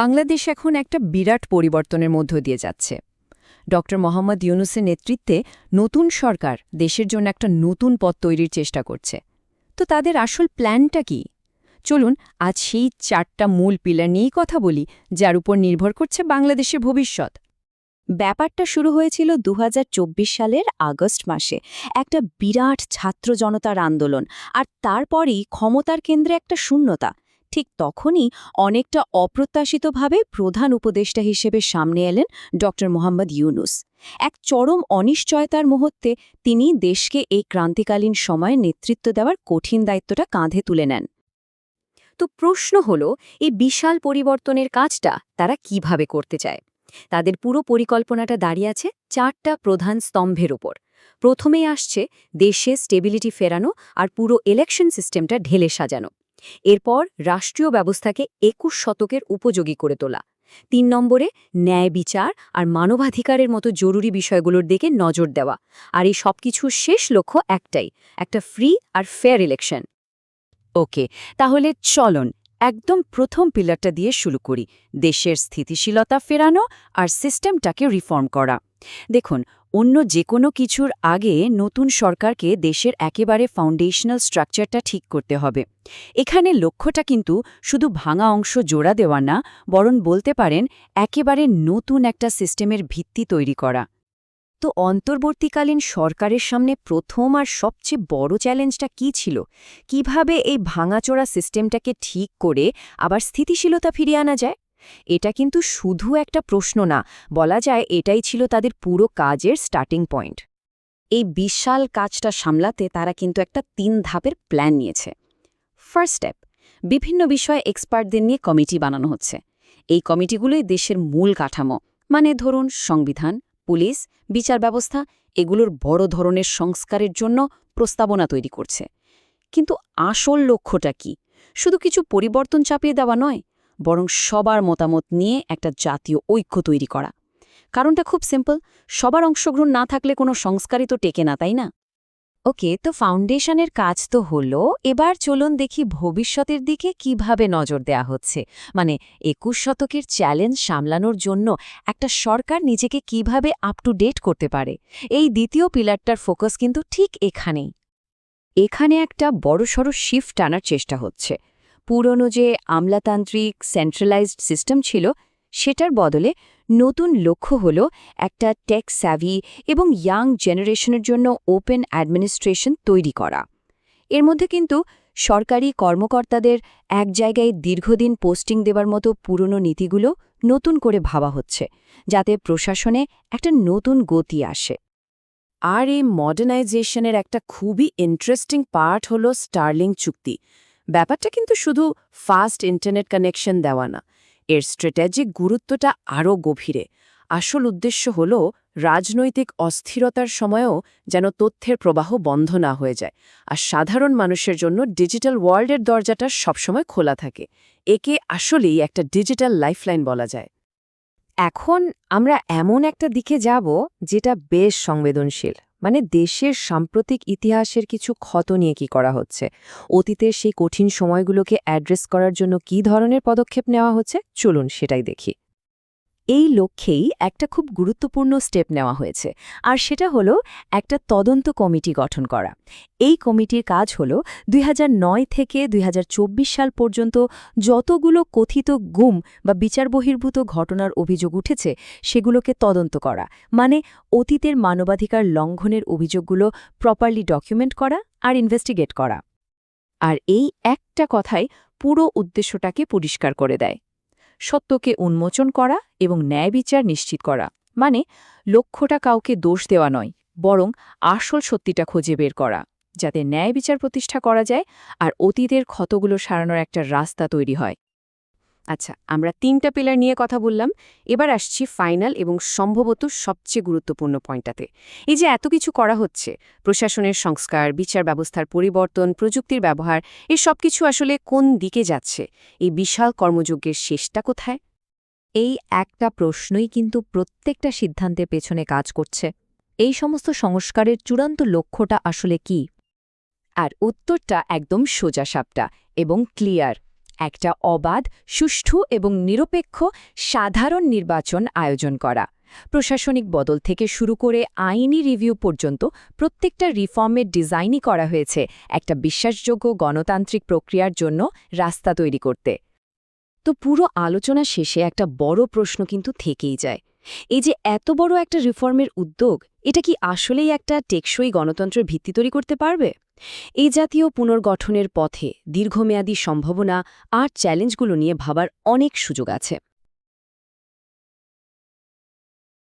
বাংলাদেশ এখন একটা বিরাট পরিবর্তনের মধ্য দিয়ে যাচ্ছে। ড মোহাম্মদ ইউনূসের নেতৃত্বে নতুন সরকার দেশের জন্য একটা নতুন পথ তৈরির চেষ্টা করছে। তো তাদের আসল প্ল্যানটা কি? চলুন আজ সেই 4টা মূল পিলার নিয়েই কথা বলি, যার উপর নির্ভর করছে বাংলাদেশের ভবিষ্যৎ। ব্যাপারটা শুরু হয়েছিল ২০২৪ সালের আগস্ট মাসে একটা বিরাট ছাত্র জনতার আন্দোলন, আর তারপরই ক্ষমতার কেন্দ্রে একটা শূন্যতা। ঠিক তখনই অনেকটা অপ্রত্যাশিতভাবে প্রধান উপদেষ্টা হিসেবে সামনে এলেন ড মোহাম্মদ ইউনূস। এক চরম অনিশ্চয়তার মুহূর্তে তিনি দেশকে এই ক্রান্তিকালীন সময়ে নেতৃত্ব দেওয়ার কঠিন দায়িত্বটা কাঁধে তুলে নেন। তো প্রশ্ন হলো, এই বিশাল পরিবর্তনের কাজটা তারা কিভাবে করতে চায়? তাদের পুরো পরিকল্পনাটা দাঁড়িয়ে আছে 4টা প্রধান স্তম্ভের উপর। প্রথমেই আসছে দেশে স্টেবিলিটি ফেরানো আর পুরো ইলেকশন সিস্টেমটা ঢেলে সাজানো। এরপর রাষ্ট্রীয় ব্যবস্থাকে 21 শতকের উপযোগী করে তোলা। 3 নম্বরে ন্যায় বিচার আর মানবাধিকারের মতো জরুরি বিষয়গুলোর দিকে নজর দেওয়া। আর এই সবকিছুর শেষ লক্ষ্য একটাই, একটা ফ্রি আর ফেয়ার ইলেকশন। ওকে, তাহলে চলুন একদম প্রথম পিলারটা দিয়ে শুরু করি, দেশের স্থিতিশীলতা ফেরানো আর সিস্টেমটাকে রিফর্ম করা। দেখুন, অন্য যে কোনো কিছুর আগে নতুন সরকারকে দেশের একেবারে ফাউন্ডেশনাল স্ট্রাকচারটা ঠিক করতে হবে। এখানে লক্ষ্যটা কিন্তু শুধু ভাঙা অংশ জোড়া দেওয়া না, বরং বলতে পারেন একেবারে নতুন একটা সিস্টেমের ভিত্তি তৈরি করা। তো অন্তর্বর্তীকালীন সরকারের সামনে প্রথম আর সবচেয়ে বড় চ্যালেঞ্জটা কী ছিল? কিভাবে এই ভাঙাচোরা সিস্টেমটাকে ঠিক করে আবার স্থিতিশীলতা ফিরিয়ে আনা যায়? এটা কিন্তু শুধু একটা প্রশ্ন না, বলা যায় এটাই ছিল তাদের পুরো কাজের স্টার্টিং পয়েন্ট। এই বিশাল কাজটা সামলাতে তারা কিন্তু একটা 3 ধাপের প্ল্যান নিয়েছে। ফার্স্ট স্টেপ, বিভিন্ন বিষয়ে এক্সপার্টদের নিয়ে কমিটি বানানো হচ্ছে। এই কমিটিগুলোই দেশের মূল কাঠামো, মানে ধরুন সংবিধান, পুলিশ, বিচার ব্যবস্থা, এগুলোর বড় ধরনের সংস্কারের জন্য প্রস্তাবনা তৈরি করছে। কিন্তু আসল লক্ষ্যটা কি? শুধু কিছু পরিবর্তন চাপিয়ে দেওয়া নয়, বরং সবার মতামত নিয়ে একটা জাতীয় ঐক্য তৈরি করা। কারণটা খুব সিম্পল, সবার অংশগ্রহণ না থাকলে কোনো সংস্কারই তো টেকে না, তাই না? ওকে, তো ফাউন্ডেশনের কাজ তো হলো, এবার চলুন দেখি ভবিষ্যতের দিকে কিভাবে নজর দেয়া হচ্ছে। মানে 21 শতকের চ্যালেঞ্জ সামলানোর জন্য একটা সরকার নিজেকে কিভাবে আপ টু ডেট করতে পারে। এই দ্বিতীয় পিলারটার ফোকাস কিন্তু ঠিক এখানেই। এখানে একটা বড়সড় শিফট আনার চেষ্টা হচ্ছে। পুরনো যে আমলাতান্ত্রিক সেন্ট্রালাইজড সিস্টেম ছিল, সেটার বদলে নতুন লক্ষ্য হল একটা টেক স্যাভি এবং ইয়াং জেনারেশনের জন্য ওপেন অ্যাডমিনিস্ট্রেশন তৈরি করা। এর মধ্যে কিন্তু সরকারি কর্মকর্তাদের এক জায়গায় দীর্ঘদিন পোস্টিং দেবার মতো পুরনো নীতিগুলো নতুন করে ভাবা হচ্ছে, যাতে প্রশাসনে একটা নতুন গতি আসে। আর এই মডার্নাইজেশনের একটা খুবই ইন্টারেস্টিং পার্ট হল স্টারলিং চুক্তি। ব্যাপারটা কিন্তু শুধু ফাস্ট ইন্টারনেট কানেকশন দেওয়া না, এর স্ট্র্যাটেজিক গুরুত্বটা আরও গভীরে। আসল উদ্দেশ্য হল রাজনৈতিক অস্থিরতার সময়ও যেন তথ্যের প্রবাহ বন্ধ না হয়ে যায়, আর সাধারণ মানুষের জন্য ডিজিটাল ওয়ার্ল্ডের দরজাটা সবসময় খোলা থাকে। একে আসলেই একটা ডিজিটাল লাইফলাইন বলা যায়। এখন আমরা এমন একটা দিকে যাব যেটা বেশ সংবেদনশীল, মানে দেশের সাম্প্রতিক ইতিহাসের কিছু ক্ষত নিয়ে কি করা হচ্ছে, অতীতের সেই কঠিন সময়গুলোকে অ্যাড্রেস করার জন্য কী ধরনের পদক্ষেপ নেওয়া হচ্ছে, চলুন সেটাই দেখি। এই লক্ষ্যেই একটা খুব গুরুত্বপূর্ণ স্টেপ নেওয়া হয়েছে, আর সেটা হলো একটা তদন্ত কমিটি গঠন করা। এই কমিটির কাজ হলো 2009 থেকে 2024 সাল পর্যন্ত যতগুলো কথিত গুম বা বিচার বহির্ভূত ঘটনার অভিযোগ উঠেছে সেগুলোকে তদন্ত করা, মানে অতীতের মানবাধিকার লঙ্ঘনের অভিযোগগুলো প্রপারলি ডকুমেন্ট করা আর ইনভেস্টিগেট করা। আর এই একটা কথাই পুরো উদ্দেশ্যটাকে পরিষ্কার করে দেয়। সত্যকে উন্মোচন করা এবং ন্যায় বিচার নিশ্চিত করা, মানে লক্ষ্যটা কাউকে দোষ দেওয়া নয়, বরং আসল সত্যিটা খুঁজে বের করা, যাতে ন্যায় বিচার প্রতিষ্ঠা করা যায় আর অতীতের ক্ষতগুলো সারানোর একটা রাস্তা তৈরি হয়। আচ্ছা, আমরা 3টা পিলার নিয়ে কথা বললাম, এবার আসছি ফাইনাল এবং সম্ভবত সবচেয়ে গুরুত্বপূর্ণ পয়েন্টটাতে। এই যে এত কিছু করা হচ্ছে, প্রশাসনের সংস্কার, বিচার ব্যবস্থার পরিবর্তন, প্রযুক্তির ব্যবহার, এই সব কিছু আসলে কোন দিকে যাচ্ছে? এই বিশাল কর্মযজ্ঞের শেষটা কোথায়? এই একটা প্রশ্নই কিন্তু প্রত্যেকটা সিদ্ধান্তের পেছনে কাজ করছে। এই সমস্ত সংস্কারের চূড়ান্ত লক্ষ্যটা আসলে কি? আর উত্তরটা একদম সোজাসাপটা এবং ক্লিয়ার। একটা অবাধ, সুষ্ঠু এবং নিরপেক্ষ সাধারণ নির্বাচন আয়োজন করা, প্রশাসনিক বদল থেকে শুরু করে আইনি রিভিউ পর্যন্ত প্রত্যেকটা রিফর্মের ডিজাইনই করা হয়েছে একটা বিশ্বাসযোগ্য গণতান্ত্রিক প্রক্রিয়ার জন্য রাস্তা তৈরি করতে। তো পুরো আলোচনা শেষে একটা বড় প্রশ্ন কিন্তু থেকেই যায়। এই যে এত বড় একটা রিফর্মের উদ্যোগ, এটা কি আসলেই একটা টেকসই গণতন্ত্রের ভিত্তি তৈরি করতে পারবে? এই জাতীয় পুনর্গঠনের পথে দীর্ঘমেয়াদী সম্ভাবনা আর চ্যালেঞ্জগুলো নিয়ে ভাবার অনেক সুযোগ আছে।